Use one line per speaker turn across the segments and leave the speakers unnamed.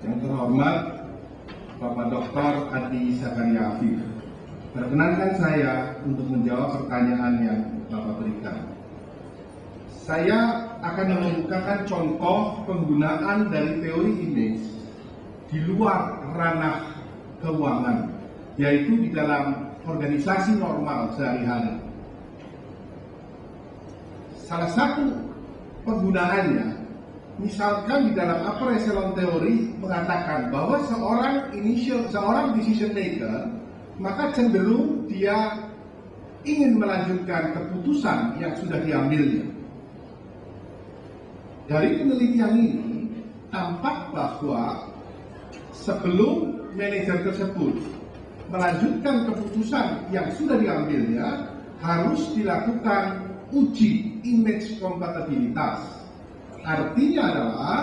Yang terhormat Bapak Dr. Adi Zakaria Afif, perkenankan saya untuk menjawab pertanyaan yang Bapak berikan. Saya akan mengemukakan contoh penggunaan dari teori image di luar ranah keuangan, yaitu di dalam organisasi normal sehari-hari. Salah satu penggunaannya, misalkan di dalam upper echelon teori mengatakan bahwa seorang decision maker, maka cenderung dia ingin melanjutkan keputusan yang sudah diambilnya. Dari penelitian ini tampak bahwa sebelum manajer tersebut melanjutkan keputusan yang sudah diambilnya, harus dilakukan uji image kompatibilitas. Artinya adalah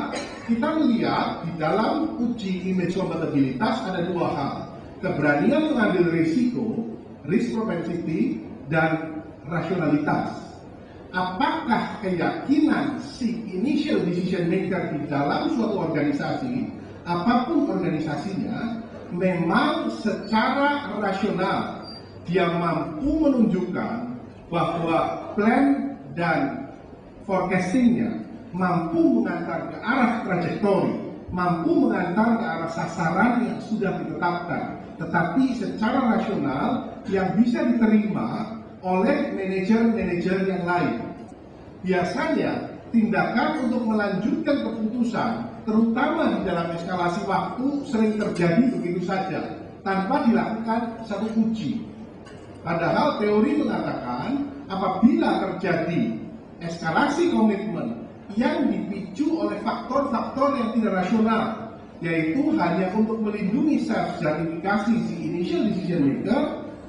kita melihat di dalam uji image kompatibilitas ada dua hal: keberanian mengambil risiko, risk propensity, dan rasionalitas. Apakah keyakinan si initial decision maker di dalam suatu organisasi, apapun organisasinya, memang secara rasional dia mampu menunjukkan bahwa plan dan forecastingnya mampu mengantar ke arah trajektori, mampu mengantar ke arah sasaran yang sudah ditetapkan, tetapi secara rasional yang bisa diterima oleh manajer-manajer yang lain. Biasanya tindakan untuk melanjutkan keputusan, terutama di dalam eskalasi waktu, sering terjadi begitu saja tanpa dilakukan satu uji. Padahal teori mengatakan apabila terjadi eskalasi komitmen yang dipicu oleh faktor-faktor yang tidak rasional, yaitu hanya untuk melindungi self-justifikasi si initial decision maker,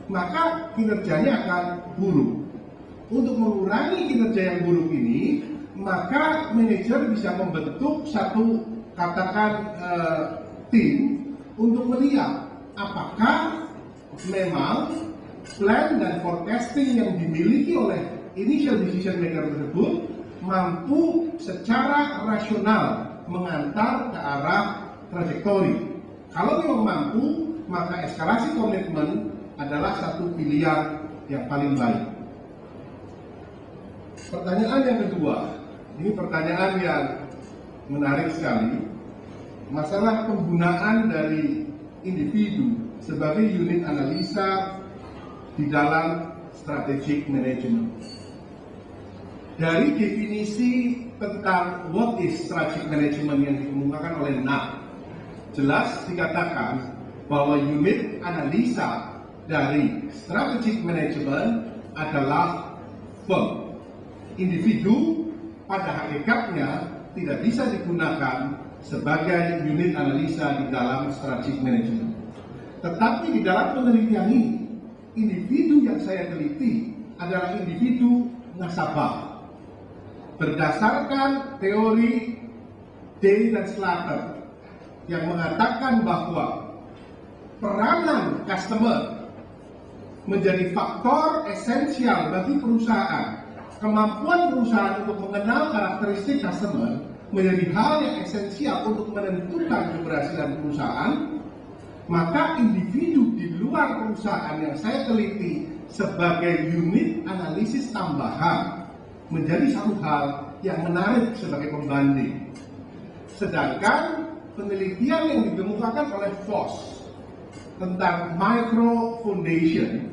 maka kinerjanya akan buruk. Untuk mengurangi kinerja yang buruk ini, maka manajer bisa membentuk satu, katakan, tim untuk melihat apakah memang plan dan forecasting yang dimiliki oleh initial decision maker tersebut mampu secara rasional mengantar ke arah trajektori. Kalau memang mampu, maka eskalasi komitmen adalah satu pilihan yang paling baik. Pertanyaan yang kedua, ini pertanyaan yang menarik sekali. Masalah penggunaan dari individu sebagai unit analisa di dalam strategic management. Dari definisi tentang what is strategic management yang dikemukakan oleh NAP, jelas dikatakan bahwa unit analisa dari strategic management adalah firm. Individu pada hakikatnya tidak bisa digunakan sebagai unit analisa di dalam strategic management. Tetapi di dalam penelitian ini, individu yang saya teliti adalah individu nasabah. Berdasarkan teori Day dan Slater yang mengatakan bahwa peranan customer menjadi faktor esensial bagi perusahaan. Kemampuan perusahaan untuk mengenal karakteristik customer menjadi hal yang esensial untuk menentukan keberhasilan perusahaan. Maka individu di luar perusahaan yang saya teliti sebagai unit analisis tambahan menjadi satu hal yang menarik sebagai pembanding. Sedangkan penelitian yang dikemukakan oleh Voss tentang micro foundation,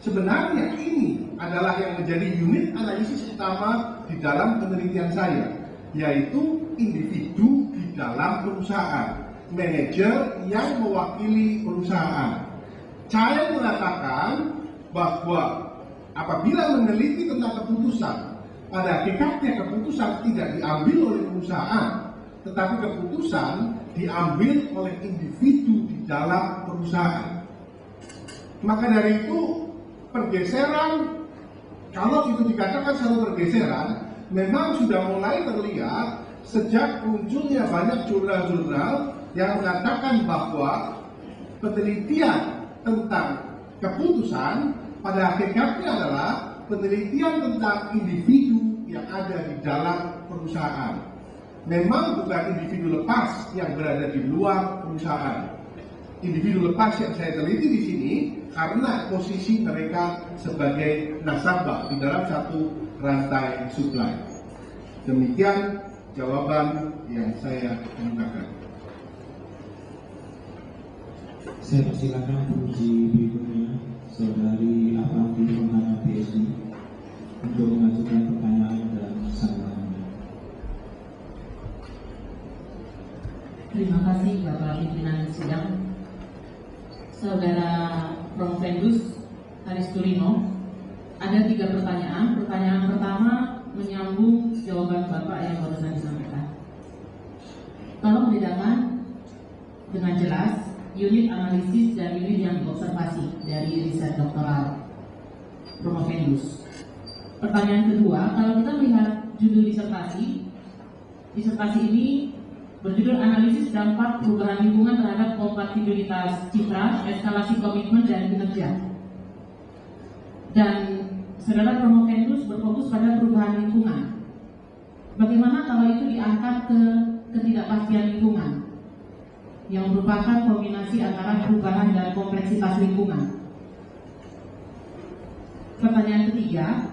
sebenarnya ini adalah yang menjadi unit analisis utama di dalam penelitian saya, yaitu individu di dalam perusahaan, manajer yang mewakili perusahaan. Saya mengatakan bahwa apabila meneliti tentang keputusan, pada hakikatnya keputusan tidak diambil oleh perusahaan, tetapi keputusan diambil oleh individu di dalam perusahaan. Maka dari itu, pergeseran, kalau itu dikatakan satu pergeseran, memang sudah mulai terlihat sejak munculnya banyak jurnal-jurnal yang mengatakan bahwa penelitian tentang keputusan pada hakikatnya adalah penelitian tentang individu yang ada di dalam perusahaan. memang bukan individu lepas yang berada di luar perusahaan. Individu lepas yang saya teliti di sini karena posisi mereka sebagai nasabah di dalam satu rantai supply. Demikian jawaban yang saya kemukakan.
Saya persilakan penguji berikutnya, Saudari Avanti Fontana PhD, untuk mengajukan pertanyaan dan sanggahannya.
Terima kasih Bapak Pimpinan Sidang. Saudara Prof. Haris Turino, ada 3 pertanyaan. Pertanyaan pertama menyambung jawaban Bapak yang barusan disampaikan. Tolong bedakan dengan jelas unit analisis dan unit yang diobservasi dari riset doktoral Promovendus. Pertanyaan kedua, kalau kita melihat judul disertasi ini berjudul analisis dampak perubahan lingkungan terhadap kompatibilitas citra, eskalasi komitmen dan kinerja. Dan saudara Promovendus berfokus pada perubahan lingkungan. Bagaimana kalau itu diangkat ke ketidakpastian lingkungan, yang merupakan kombinasi antara perubahan dan kompleksitas lingkungan? Pertanyaan ketiga,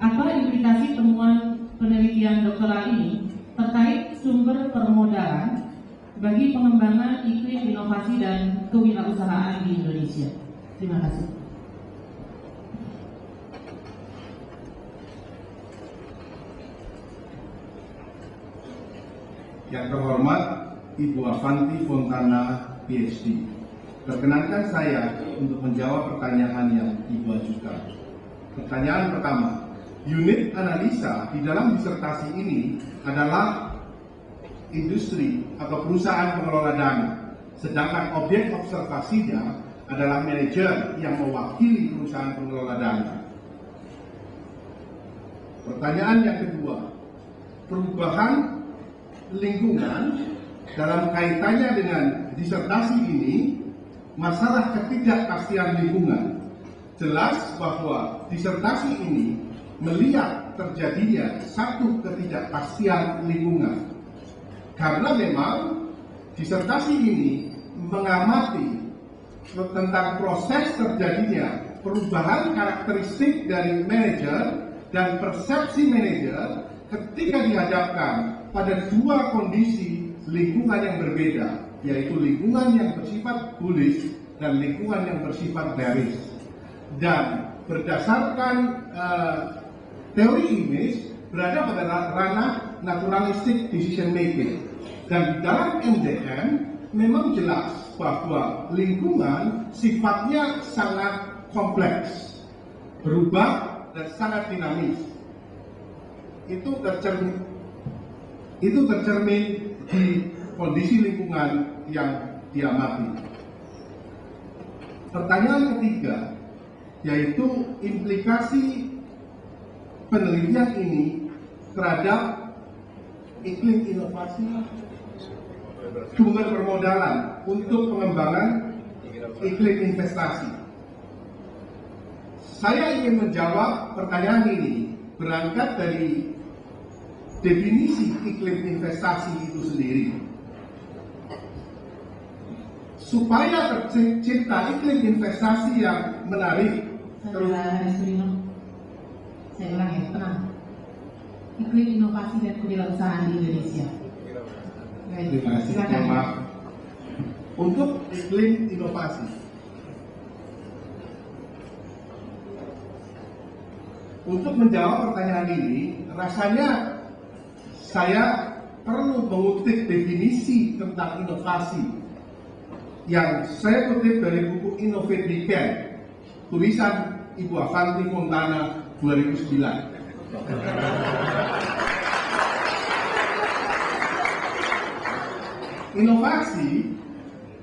apa implikasi temuan penelitian doktoral ini terkait sumber permodalan bagi pengembangan iklim inovasi dan kewirausahaan di Indonesia? Terima kasih.
Yang terhormat Ibu Avanti Fontana PhD, perkenankan saya untuk menjawab pertanyaan yang Ibu ajukan. Pertanyaan pertama, unit analisa di dalam disertasi ini adalah industri atau perusahaan pengelola dana, sedangkan objek observasinya adalah manajer yang mewakili perusahaan pengelola dana. Pertanyaan yang kedua, perubahan lingkungan dalam kaitannya dengan disertasi ini, masalah ketidakpastian lingkungan. Jelas bahwa disertasi ini melihat terjadinya satu ketidakpastian lingkungan. Karena memang disertasi ini mengamati tentang proses terjadinya perubahan karakteristik dari manajer dan persepsi manajer ketika dihadapkan pada 2 kondisi lingkungan yang berbeda, yaitu lingkungan yang bersifat bullish dan lingkungan yang bersifat bearish. Dan berdasarkan teori image berada pada ranah naturalistic decision making. Dan di dalam MDM memang jelas bahwa lingkungan sifatnya sangat kompleks, berubah dan sangat dinamis. Itu tercermin di kondisi lingkungan yang diamati. Pertanyaan ketiga, yaitu implikasi penelitian ini terhadap iklim inovasi, sumber permodalan untuk pengembangan iklim investasi. Saya ingin menjawab pertanyaan ini berangkat dari definisi iklim investasi itu sendiri. Supaya tercipta iklim investasi yang menarik,
Saudara Haris, saya ulang ya, tenang. Iklim inovasi dan kewirausahaan di Indonesia.
terima kasih. Maaf. Untuk iklim inovasi, untuk menjawab pertanyaan ini, rasanya saya perlu mengutip definisi tentang inovasi yang saya kutip dari buku Innovate Weekend, tulisan Ibu Avanti Fontana 2009. Inovasi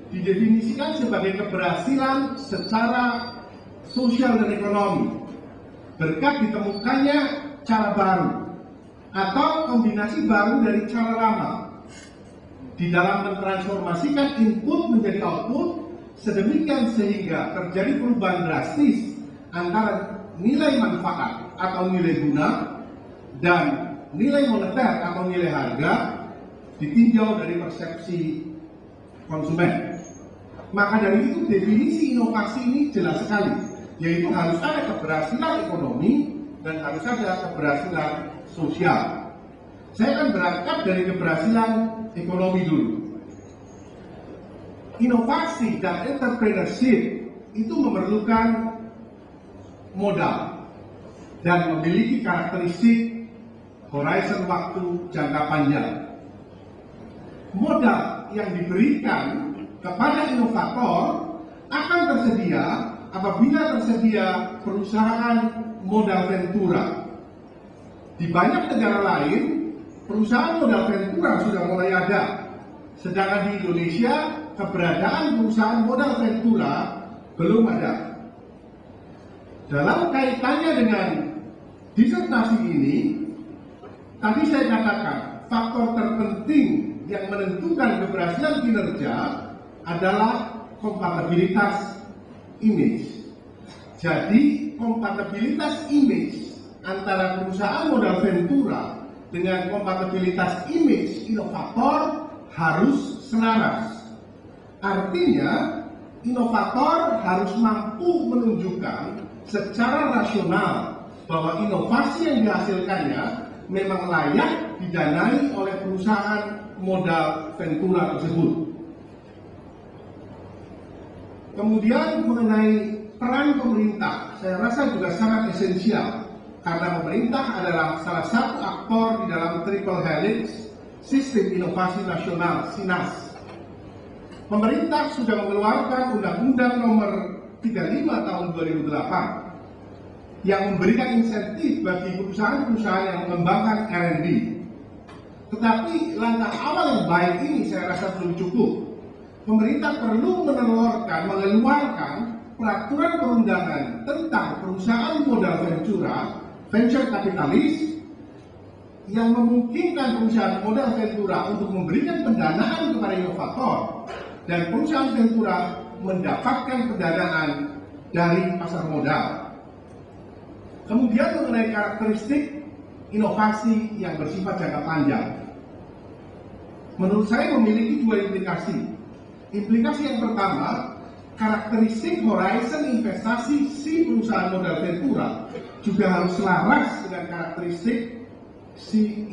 didefinisikan sebagai keberhasilan secara sosial dan ekonomi berkat ditemukannya cara baru atau kombinasi baru dari cara lama di dalam mentransformasikan input menjadi output sedemikian sehingga terjadi perubahan drastis antara nilai manfaat atau nilai guna dan nilai moneter atau nilai harga ditinjau dari persepsi konsumen. Maka dari itu definisi inovasi ini jelas sekali, yaitu harus ada keberhasilan ekonomi dan harus ada keberhasilan sosial. Saya akan berangkat dari keberhasilan ekonomi dulu. Inovasi dan entrepreneurship itu memerlukan modal dan memiliki karakteristik horizon waktu jangka panjang. Modal yang diberikan kepada inovator akan tersedia apabila tersedia perusahaan modal ventura. Di banyak negara lain, perusahaan modal ventura sudah mulai ada. Sedangkan di Indonesia, keberadaan perusahaan modal ventura belum ada. Dalam kaitannya dengan disertasi ini, tadi saya katakan faktor terpenting yang menentukan keberhasilan kinerja adalah kompatibilitas image. Jadi kompatibilitas image antara perusahaan modal ventura dengan kompatibilitas image inovator harus selaras. Artinya inovator harus mampu menunjukkan secara rasional bahwa inovasi yang dihasilkannya memang layak didanai oleh perusahaan modal ventura tersebut. Kemudian mengenai peran pemerintah, saya rasa juga sangat esensial karena pemerintah adalah salah satu aktor di dalam Triple Helix Sistem Inovasi Nasional (SINAS). Pemerintah sudah mengeluarkan Undang-Undang Nomor 35 Tahun 2008 yang memberikan insentif bagi perusahaan-perusahaan yang mengembangkan R&D. Tetapi langkah awal yang baik ini saya rasa belum cukup. Pemerintah perlu mengeluarkan peraturan perundangan tentang perusahaan modal venture kapitalis yang memungkinkan perusahaan modal ventura untuk memberikan pendanaan kepada inovator dan perusahaan ventura mendapatkan pendanaan dari pasar modal. Kemudian mengenai karakteristik inovasi yang bersifat jangka panjang, menurut saya memiliki dua implikasi. Implikasi yang pertama, karakteristik horizon investasi si perusahaan modal ventura juga harus selaras dengan karakteristik si